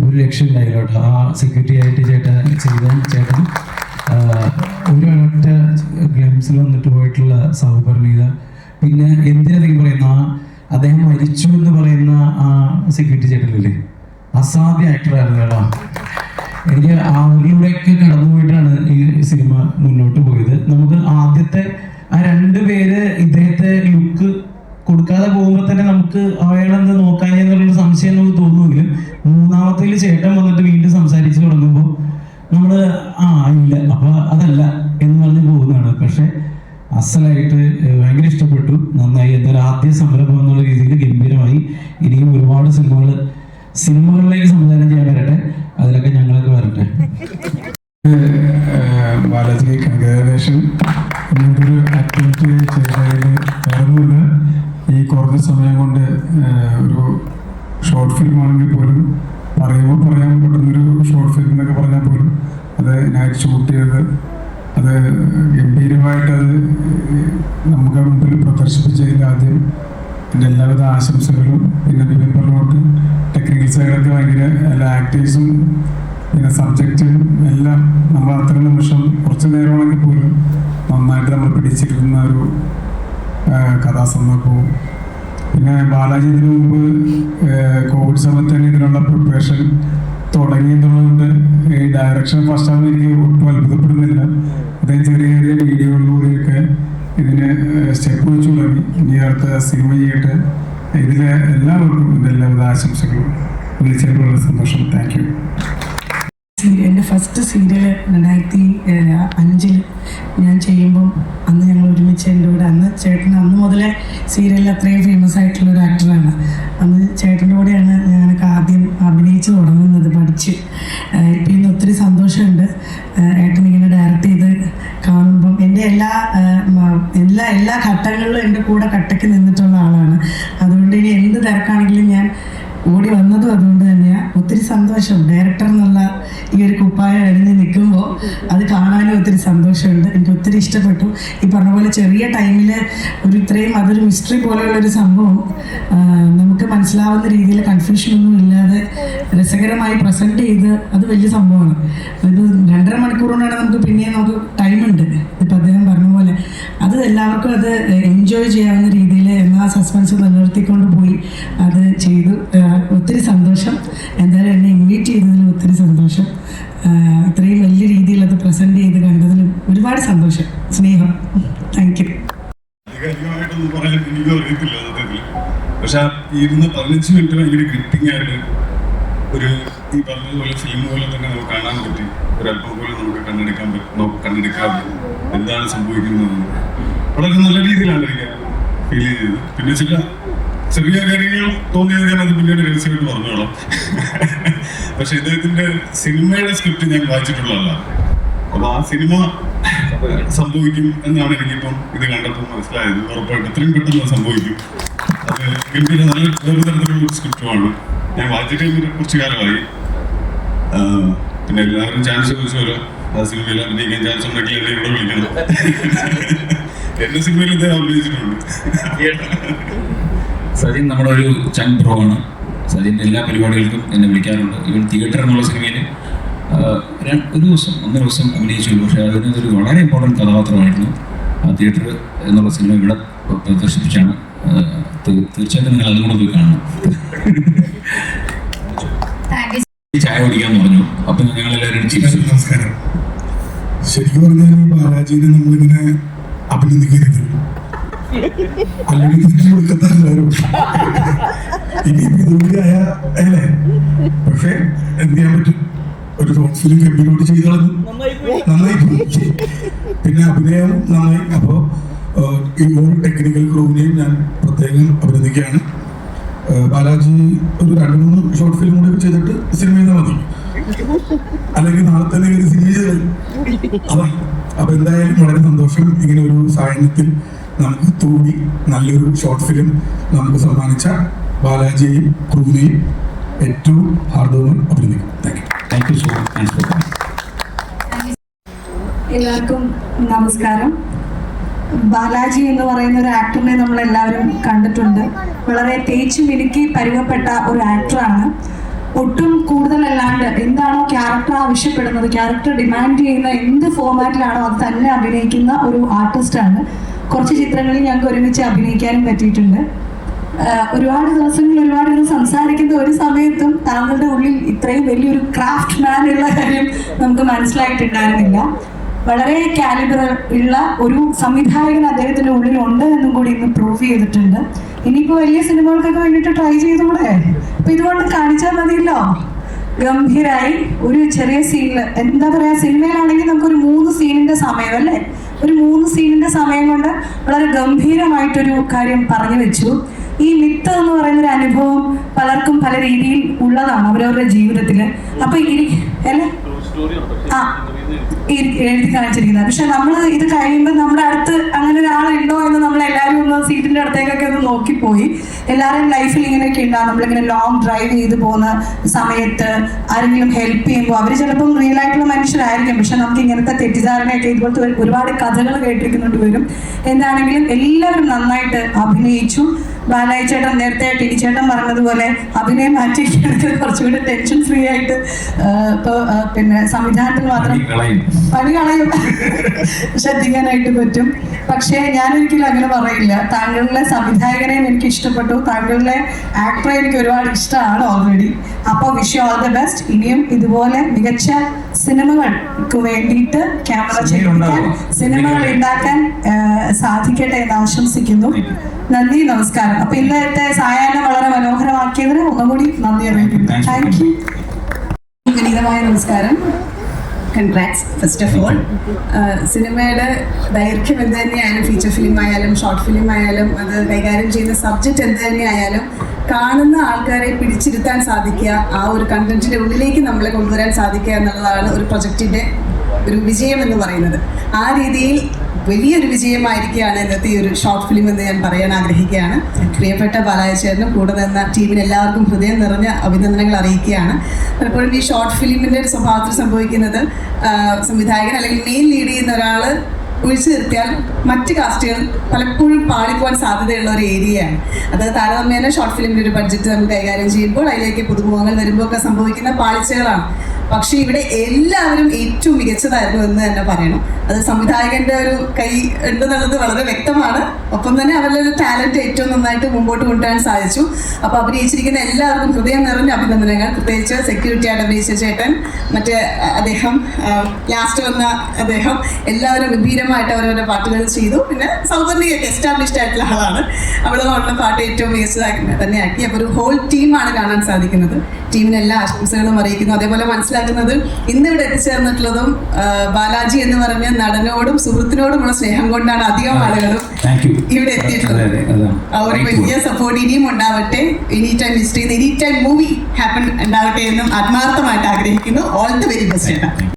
ഒരു രക്ഷയുണ്ടായില്ല കേട്ടോ. ആ സെക്യൂരിറ്റി ആയിട്ട് ചേട്ടൻ ഒരൊറ്റ ഗ്ലിംസിൽ വന്നിട്ട് പോയിട്ടുള്ള സൗപർണിക. പിന്നെ എന്തിനധികം പറയുന്ന അദ്ദേഹം മരിച്ചു എന്ന് പറയുന്ന ആ സെക്യൂരിറ്റി ചേട്ടനില്ലേ, അസാധ്യ ആക്ടറായിരുന്നു കേട്ടോ. എനിക്ക് അവരിലൂടെയൊക്കെ കടന്നുപോയിട്ടാണ് ഈ സിനിമ മുന്നോട്ട് പോയത്. നമുക്ക് ആദ്യത്തെ ആ 2 പേര് ഇദ്ദേഹത്തെ ലുക്ക് കൊടുക്കാതെ പോകുമ്പോൾ തന്നെ നമുക്ക് അയാളെന്ത് നോക്കാൻ എന്നുള്ളൊരു സംശയം നമുക്ക് തോന്നുമെങ്കിലും 3ാമത്തേൽ ചേട്ടൻ വന്നിട്ട് വീണ്ടും സംസാരിച്ച് തുടങ്ങുമ്പോൾ നമ്മൾ ഇല്ല അപ്പൊ അതല്ല എന്ന് പറഞ്ഞ് പോകുന്നതാണ്. പക്ഷെ അസലായിട്ട് ഭയങ്കര ഇഷ്ടപ്പെട്ടു, നന്നായി. എന്തായാലും ആദ്യ സംരംഭം എന്നുള്ള രീതിയിൽ ഗംഭീരമായി. ഇനിയും ഒരുപാട് സിനിമകളിലേക്ക് സംവിധാനം ചെയ്യാൻ വരട്ടെ, അതിലൊക്കെ ഞങ്ങളൊക്കെ വരട്ടെ. ബാലാജി കൺഗ്രാജുലേഷൻ. ഇങ്ങനൊരു ആക്ടിവിറ്റി ചെയ്തതിൽ വേറൊന്നുമില്ല, ഈ കുറഞ്ഞ സമയം കൊണ്ട് ഒരു ഷോർട്ട് ഫിലിം ആണെങ്കിൽ പോലും പറയുമ്പോൾ പറയാൻ പറ്റുന്നൊരു ഷോർട്ട് ഫിലിം എന്നൊക്കെ പറഞ്ഞാൽ പോലും അത് നൈറ്റ് ഷൂട്ട് ചെയ്ത് അത് ഗംഭീരമായിട്ടത് നമുക്ക് മുമ്പിൽ പ്രദർശിപ്പിച്ചതിൽ ആദ്യം എൻ്റെ എല്ലാവിധ ആശംസകളും. പിന്നെ ബിപിൻ പറഞ്ഞോട്ട് ടെക്നിക്കൽ സൈഡൊക്കെ ഭയങ്കര എല്ലാ ആക്ടേഴ്സും പിന്നെ സബ്ജക്റ്റും എല്ലാം നമ്മൾ അത്ര നിമിഷം കുറച്ച് നേരമാണെങ്കിൽ പോലും നന്നായിട്ട് നമ്മൾ പിടിച്ചിരുന്ന ഒരു കഥാസന്ദർഭവും. പിന്നെ ബാലാജി ഇതിനു മുമ്പ് കോവിഡ് സമയത്ത് തന്നെ ഇതിനുള്ള പ്രിപ്പറേഷൻ തുടങ്ങിയതുകൊണ്ട് ഈ ഡയറക്ഷൻ ഫസ്റ്റാണെന്ന് എനിക്ക് ഒട്ടും അത്ഭുതപ്പെടുന്നില്ല. അദ്ദേഹം ചെറിയ ചെറിയ വീഡിയോകളിലൂടെയൊക്കെ ഇതിന് സ്റ്റെപ്പ് വെച്ച് തുടങ്ങി. ഇനി അടുത്ത സിനിമ ചെയ്യട്ടെ. ഇതിലെ എല്ലാവർക്കും ഇതിൻ്റെ എല്ലാവിധ ആശംസകളും. വിളിച്ചതിൽ വളരെ സന്തോഷം. Thank you. എൻ്റെ ഫസ്റ്റ് സീരിയൽ 2005 ഞാൻ ചെയ്യുമ്പം അന്ന് ഞങ്ങൾ ഒരുമിച്ച് എൻ്റെ കൂടെ, അന്ന് ചേട്ടൻ അന്ന് മുതലേ സീരിയലിൽ അത്രയും ഫേമസ് ആയിട്ടുള്ള ഒരു ആക്ടറാണ്. അന്ന് ചേട്ടൻ്റെ കൂടെയാണ് ഞാനൊക്കെ ആദ്യം അഭിനയിച്ച് തുടങ്ങുന്നത്, പഠിച്ച്. ഇപ്പം ഇന്ന് ഒത്തിരി സന്തോഷമുണ്ട് ഏട്ടൻ ഇങ്ങനെ ഡയറക്റ്റ് ചെയ്ത് കാണുമ്പം. എൻ്റെ എല്ലാ ഘട്ടങ്ങളിലും എൻ്റെ കൂടെ കട്ടയ്ക്ക് നിന്നിട്ടുള്ള ആളാണ്. അതുകൊണ്ട് ഇനി എന്ത് തിരക്കാണെങ്കിലും ഞാൻ ഓടി വന്നതും അതുകൊണ്ട് തന്നെയാണ്. ഒത്തിരി സന്തോഷം. ഡയറക്ടർ എന്നുള്ള ഈ ഒരു കുപ്പായം അണിഞ്ഞ് നിൽക്കുമ്പോൾ അത് കാണാനും ഒത്തിരി സന്തോഷമുണ്ട്. എനിക്ക് ഒത്തിരി ഇഷ്ടപ്പെട്ടു. ഈ പറഞ്ഞ പോലെ ചെറിയ ടൈമിൽ ഇത്രയും അതൊരു മിസ്റ്ററി പോലെയുള്ളൊരു സംഭവം നമുക്ക് മനസ്സിലാവുന്ന രീതിയിൽ കൺഫ്യൂഷനൊന്നും ഇല്ലാതെ രസകരമായി പ്രസൻറ്റ് ചെയ്ത് അത് വലിയ സംഭവമാണ്. ഇത് 2.5 മണിക്കൂർ കൊണ്ടാണ് നമുക്ക് പിന്നെയും നമുക്ക് ടൈമുണ്ട്. ഇപ്പം അദ്ദേഹം പറഞ്ഞ പോലെ അത് എല്ലാവർക്കും അത് എൻജോയ് ചെയ്യാവുന്ന രീതിയിൽ എന്നാ സസ്പെൻസ് നിലനിർത്തിക്കൊണ്ട് പോയി അത് ചെയ്തു. ഒത്തിരി സന്തോഷം. എന്തായാലും എന്നെ ഇൻവൈറ്റ് ചെയ്തതിൽ ഒത്തിരി സന്തോഷം. ഇത്രയും വലിയ രീതിയിൽ അത് പ്രസൻറ്റ് ചെയ്ത് കണ്ടതിലും ഒരുപാട് സന്തോഷം, സ്നേഹം. Thank you. ആധികാരികമായിട്ടൊന്നും പറയാൻ എനിക്കും അറിയത്തില്ല സത്യത്തിൽ. പക്ഷെ 15 മിനിറ്റ് ഭയങ്കര ഗ്രിപ്പിംഗ് ആയിട്ട് ഈ പറഞ്ഞതുപോലെ ഫിലിം പോലെ തന്നെ നമുക്ക് കാണാൻ പറ്റി. ഒരല്പം പോലും നമുക്ക് കണ്ണെടുക്കാതെ എന്താണ് സംഭവിക്കുന്നത് വളരെ നല്ല രീതിയിലാണ് എനിക്ക് ഫീൽ ചെയ്തത്. പിന്നെ ചെറിയ കാര്യങ്ങൾ തോന്നിയത് ഞാൻ അത് പിന്നീട് രഹസ്യമായിട്ട് പറഞ്ഞോളാം. പക്ഷെ ഇദ്ദേഹത്തിന്റെ സിനിമയുടെ സ്ക്രിപ്റ്റ് ഞാൻ വായിച്ചിട്ടുള്ളതല്ല. അപ്പൊ ആ സിനിമ സംഭവിക്കും എന്നാണ് എനിക്കിപ്പം ഇത് കണ്ടപ്പോൾ മനസ്സിലായത്. ഉറപ്പായിട്ട് എത്രയും പെട്ടെന്ന് സംഭവിക്കും. അത് ഗംഭീര നല്ല വേറെ തരത്തിലുള്ള സ്ക്രിപ്റ്റുമാണ്. ഞാൻ വായിച്ചിട്ട് കുറച്ച് കാലമായി. പിന്നെ എല്ലാവരും ചാൻസ് ചോദിച്ചോലോ ആ സിനിമയിൽ അഭിനയിക്കാൻ ചാൻസ് ഉണ്ടെങ്കിൽ എന്നെ ഇവിടെ വിളിക്കണം. എന്റെ സിനിമയിൽ ഇദ്ദേഹം അഭിനയിച്ചിട്ടുണ്ട്. സജിൻ നമ്മുടെ ഒരു ചങ് പ്രോ ആണ്. സജിൻ്റെ എല്ലാ പരിപാടികൾക്കും എന്നെ വിളിക്കാറുണ്ട്. ഇവൻ തിയേറ്റർ എന്നുള്ള സിനിമയിൽ ഒരു ദിവസം അഭിനയിച്ചുള്ളൂ. പക്ഷേ അതിനൊരു വളരെ ഇമ്പോർട്ടൻറ്റ് കഥാപാത്രമായിരുന്നു. ആ തിയേറ്റർ എന്നുള്ള സിനിമ ഇവിടെ പ്രദർശിപ്പിച്ചാണ്. തീർച്ചയായിട്ടും നിങ്ങൾ അതും കൂടെ പോയി കാണണം. ചായ കുടിക്കാന്ന് പറഞ്ഞു. അപ്പം ഞങ്ങളെല്ലാവരും ചിരിച്ചു. നമസ്കാരം. ശരിക്കും പറഞ്ഞാൽ ബാലാജിനെ നമ്മളിങ്ങനെ അഭിനന്ദിക്കരുത്, അല്ലെങ്കിൽ തിരിച്ചു കൊടുക്കത്താരും ഇനി ഇതുകൂടിയായ അല്ലേ. പക്ഷെ എന്ത് ചെയ്യാൻ പറ്റും, ഒരു ഷോർട്ട് ഫിലിം കമ്പ്യൂട്ട് ചെയ്ത് കളഞ്ഞു, നന്നായി പോയി. പിന്നെ അഭിനയം നന്നായി. അപ്പോൾ ഈ ഓൾ ടെക്നിക്കൽ ക്രൂവിനെയും ഞാൻ പ്രത്യേകം അഭിനന്ദിക്കുകയാണ്. ബാലാജി ഒരു 2-3 ഷോർട്ട് ഫിലിം കൂടി ചെയ്തിട്ട് സിനിമ ചെയ്താൽ മതി, അല്ലെങ്കിൽ നാളെ തന്നെ ഒരു സിനിമ ചെയ്ത് അതാ. അപ്പൊ എന്തായാലും വളരെ സന്തോഷം. ഇങ്ങനെ ഒരു സാഹചര്യത്തിൽ നമുക്ക് തൂടി നല്ലൊരു ഷോർട്ട് ഫിലിം നമുക്ക് സമ്മാനിച്ച ബാലാജിയെയും ക്രൂവിനെയും ഏറ്റവും ഹാർദവമായി അഭിനന്ദിക്കും. Thank you so much. എല്ലാവർക്കും നമസ്കാരം. ബാലാജി എന്ന് പറയുന്ന ഒരു ആക്ടറിനെ നമ്മളെല്ലാവരും കണ്ടിട്ടുണ്ട്. വളരെ തേച്ചു മിനുക്കി പരുവപ്പെട്ട ഒരു ആക്ടറാണ്. ഒട്ടും കൂടുതലല്ലാണ്ട് എന്താണോ ക്യാരക്ടർ ആവശ്യപ്പെടുന്നത്, ക്യാരക്ടർ ഡിമാൻഡ് ചെയ്യുന്ന എന്ത് ഫോമാറ്റിലാണോ അത് തന്നെ അഭിനയിക്കുന്ന ഒരു ആർട്ടിസ്റ്റാണ്. കുറച്ച് ചിത്രങ്ങളിൽ ഞങ്ങൾക്ക് ഒരുമിച്ച് അഭിനയിക്കാനും പറ്റിയിട്ടുണ്ട്. ഒരുപാട് ദിവസം സംസാരിക്കുന്ന ഒരു സമയത്തും താങ്കളുടെ ഉള്ളിൽ ഇത്രയും വലിയൊരു ക്രാഫ്റ്റ് മാൻ ഉള്ള കാര്യം നമുക്ക് മനസ്സിലായിട്ടുണ്ടായിരുന്നില്ല. വളരെ കാലിബർ ഉള്ള ഒരു സംവിധായകൻ അദ്ദേഹത്തിന്റെ ഉള്ളിൽ ഉണ്ട് എന്നും കൂടി ഇന്ന് പ്രൂവ് ചെയ്തിട്ടുണ്ട്. ഇനിയിപ്പോ വലിയ സിനിമകൾക്കൊക്കെ വേണ്ടിയിട്ട് ട്രൈ ചെയ്തുകൂടെ? അപ്പൊ ഇതുകൊണ്ട് കാണിച്ചാൽ മതിയല്ലോ. ഗംഭീരായി ഒരു ചെറിയ സീനിൽ എന്താ പറയാ, സിനിമയിലാണെങ്കിൽ നമുക്കൊരു 3 സീനിന്റെ സമയം അല്ലേ, ഒരു 3 സീനിന്റെ സമയം കൊണ്ട് വളരെ ഗംഭീരമായിട്ടൊരു കാര്യം പറഞ്ഞു വെച്ചു. ഈ മിത്ത് എന്ന് പറയുന്ന ഒരു അനുഭവം പലർക്കും പല രീതിയിൽ ഉള്ളതാണ് അവരവരുടെ ജീവിതത്തിൽ. അപ്പൊ എഴുതി കാണിച്ചിരിക്കുന്നത്. പക്ഷെ നമ്മൾ ഇത് കഴിയുമ്പോൾ നമ്മുടെ അടുത്ത് അങ്ങനെ ഒരാളുണ്ടോ എന്ന് നമ്മൾ എല്ലാവരും ഒന്ന് സീറ്റിന്റെ അടുത്തേക്കൊക്കെ ഒന്ന് നോക്കിപ്പോയി. എല്ലാവരുടെയും ലൈഫിൽ ഇങ്ങനെയൊക്കെ ഉണ്ടാകും. നമ്മളിങ്ങനെ ലോങ് ഡ്രൈവ് ചെയ്ത് പോകുന്ന സമയത്ത് ആരെങ്കിലും ഹെൽപ്പ് ചെയ്യുമ്പോൾ അവർ ചിലപ്പം റിയൽ ആയിട്ടുള്ള മനുഷ്യരായിരിക്കും. പക്ഷെ നമുക്ക് ഇങ്ങനത്തെ തെറ്റിദ്ധാരണയൊക്കെ ഇതുപോലത്തെ ഒരുപാട് കഥകൾ കേട്ടിരിക്കുന്നുണ്ട് വരും. എന്താണെങ്കിലും എല്ലാവരും നന്നായിട്ട് അഭിനയിച്ചു. ബാലാജി ചേട്ടൻ നേരത്തെ ടിനി ചേട്ടൻ പറഞ്ഞതുപോലെ അഭിനയം മാറ്റിയിരിക്കുന്നത് കുറച്ചുകൂടി ടെൻഷൻ ഫ്രീ ആയിട്ട് പിന്നെ സംവിധാനത്തിൽ മാത്രം പണി കളയും ശ്രദ്ധിക്കാനായിട്ട് പറ്റും. പക്ഷേ ഞാനൊരിക്കലും അങ്ങനെ പറയില്ല. താങ്കളുടെ സംവിധായകനെയും എനിക്ക് ഇഷ്ടപ്പെട്ടു, താങ്കളുടെ ആക്ടറെ എനിക്ക് ഒരുപാട് ഇഷ്ടമാണ് ഓൾറെഡി. അപ്പോൾ wish you all the best. ഇനിയും ഇതുപോലെ മികച്ച സിനിമകൾക്ക് വേണ്ടിയിട്ട് ക്യാമറ ചെയ്യിക്കാൻ, സിനിമകൾ ഉണ്ടാക്കാൻ സാധിക്കട്ടെ എന്ന് ആശംസിക്കുന്നു. നന്ദി, നമസ്കാരം. അപ്പൊ ഇന്നത്തെ സായാഹ്നം വളരെ മനോഹരമാക്കിയതിന് ഒന്നുകൂടി നന്ദി അറിയിക്കുന്നു. Thank you. വിനീതമായ നമസ്കാരം. Congrats first of all. സിനിമയുടെ ദൈർഘ്യം എന്ത് തന്നെയായാലും, ഫീച്ചർ ഫിലിം ആയാലും ഷോർട്ട് ഫിലിം ആയാലും, അത് കൈകാര്യം ചെയ്യുന്ന സബ്ജക്റ്റ് എന്ത് തന്നെയായാലും കാണുന്ന ആൾക്കാരെ പിടിച്ചിരുത്താൻ സാധിക്കുക, ആ ഒരു കണ്ടന്റിന്റെ ഉള്ളിലേക്ക് നമ്മളെ കൊണ്ടുവരാൻ സാധിക്കുക എന്നുള്ളതാണ് ഒരു പ്രൊജക്റ്റിന്റെ ഒരു വിജയം എന്ന് പറയുന്നത്. ആ രീതിയിൽ വലിയൊരു വിജയമായിരിക്കുകയാണ് ഇന്നത്തെ ഈ ഒരു ഷോർട്ട് ഫിലിം എന്ന് ഞാൻ പറയാൻ ആഗ്രഹിക്കുകയാണ്. പ്രിയപ്പെട്ട ബാലാജി ചേട്ടനും കൂടെ നിന്ന ടീമിന് എല്ലാവർക്കും ഹൃദയം നിറഞ്ഞ അഭിനന്ദനങ്ങൾ അറിയിക്കുകയാണ്. പലപ്പോഴും ഈ ഷോർട്ട് ഫിലിമിൻ്റെ ഒരു സ്വഭാവത്തിൽ സംഭവിക്കുന്നത് സംവിധായകൻ അല്ലെങ്കിൽ മെയിൻ ലീഡ് ചെയ്യുന്ന ഒരാൾ ഒഴിച്ചു നിർത്തിയാൽ മറ്റ് കാസ്റ്റുകൾ പലപ്പോഴും പാളിപ്പോകാൻ സാധ്യതയുള്ള ഒരു ഏരിയയാണ്. അത് താരതമ്യേന ഷോർട്ട് ഫിലിമിൻ്റെ ഒരു ബഡ്ജറ്റ് നമ്മൾ കൈകാര്യം ചെയ്യുമ്പോൾ അതിലേക്ക് പുതുമുഖങ്ങൾ വരുമ്പോൾ ഒക്കെ സംഭവിക്കുന്ന പാളിച്ചകളാണ്. പക്ഷേ ഇവിടെ എല്ലാവരും ഏറ്റവും മികച്ചതായിരുന്നു എന്ന് തന്നെ പറയണം. അത് സംവിധായകന്റെ ഒരു കൈ ഉണ്ടെന്നുള്ളത് വളരെ വ്യക്തമാണ്. ഒപ്പം തന്നെ അവരുടെ ഒരു ടാലന്റ് ഏറ്റവും നന്നായിട്ട് മുമ്പോട്ട് കൊണ്ടുവരാൻ സാധിച്ചു. അപ്പോൾ അഭിനയിച്ചിരിക്കുന്ന എല്ലാവർക്കും ഹൃദയം നിറഞ്ഞ അഭിനന്ദനങ്ങൾ. പ്രത്യേകിച്ച് സെക്യൂരിറ്റി ആയിട്ട് അഭിനയിച്ച ചേട്ടൻ, മറ്റേ അദ്ദേഹം ലാസ്റ്റ് വന്ന അദ്ദേഹം, എല്ലാവരും ഗംഭീരമായിട്ട് അവരവരുടെ പാട്ടുകൾ ചെയ്തു. പിന്നെ സൗകര്യയൊക്കെ എസ്റ്റാബ്ലിഷ്ഡ് ആയിട്ടുള്ള ആളാണ്. അവിടെ ഉള്ള പാട്ട് ഏറ്റവും മികച്ചതാക്കി തന്നെ ആക്കി. അപ്പോൾ ഒരു ഹോൾ ടീമാണ് കാണാൻ സാധിക്കുന്നത്. ടീമിന് എല്ലാ ആശംസകളും അറിയിക്കുന്നു. അതേപോലെ മനസ്സിലാക്കുന്നത് ഇന്നിവിടെ എത്തിച്ചേർന്നിട്ടുള്ളതും ബാലാജി എന്ന് പറഞ്ഞ നടനോടും സുഹൃത്തിനോടുമുള്ള സ്നേഹം കൊണ്ടാണ് അധികം ആളുകളും ഇവിടെ എത്തിയിട്ടുള്ളത്. ആ ഒരു വലിയ സപ്പോർട്ട് ഇനിയും ഉണ്ടാവട്ടെ. Any time history, any time movie happen ഉണ്ടാവട്ടെ എന്നും ആത്മാർത്ഥമായിട്ട് ആഗ്രഹിക്കുന്നു. All the very best.